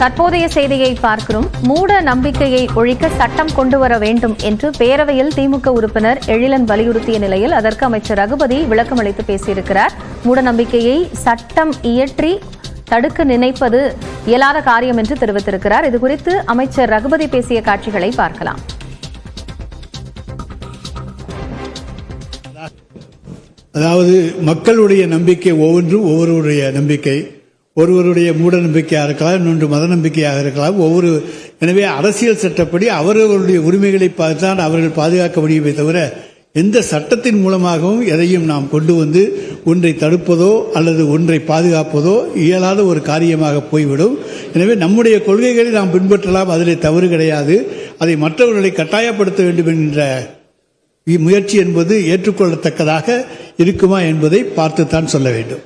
தற்போதைய செய்தியை பார்க்கிறோம். மூட நம்பிக்கையை ஒழிக்க சட்டம் கொண்டு வர வேண்டும் என்று பேரவையில் திமுக உறுப்பினர் எழிலன் வலியுறுத்திய நிலையில் அதற்கு அமைச்சர் ரகுபதி விளக்கம் அளித்து பேசியிருக்கிறார். மூட நம்பிக்கையை சட்டம் இயற்றி தடுக்க நினைப்பது இயலாத காரியம் என்று தெரிவித்திருக்கிறார். இதுகுறித்து அமைச்சர் ரகுபதி பேசிய காட்சிகளை பார்க்கலாம். அதாவது மக்களுடைய நம்பிக்கை ஒவ்வொருவருடைய நம்பிக்கை, ஒருவருடைய மூட நம்பிக்கையாக இருக்கலாம், இன்னொன்று மத நம்பிக்கையாக இருக்கலாம். எனவே அரசியல் சட்டப்படி அவர்களுடைய உரிமைகளை தான் அவர்கள் பாதுகாக்க முடியுமே தவிர எந்த சட்டத்தின் மூலமாகவும் எதையும் நாம் கொண்டு வந்து ஒன்றை தடுப்பதோ அல்லது ஒன்றை பாதுகாப்பதோ இயலாத ஒரு காரியமாக போய்விடும். எனவே நம்முடைய கொள்கைகளை நாம் பின்பற்றலாம், அதில் தவறு கிடையாது. அதை மற்றவர்களை கட்டாயப்படுத்த வேண்டும் என்ற முயற்சி என்பது ஏற்றுக்கொள்ளத்தக்கதாக இருக்குமா என்பதை பார்த்துத்தான் சொல்ல வேண்டும்.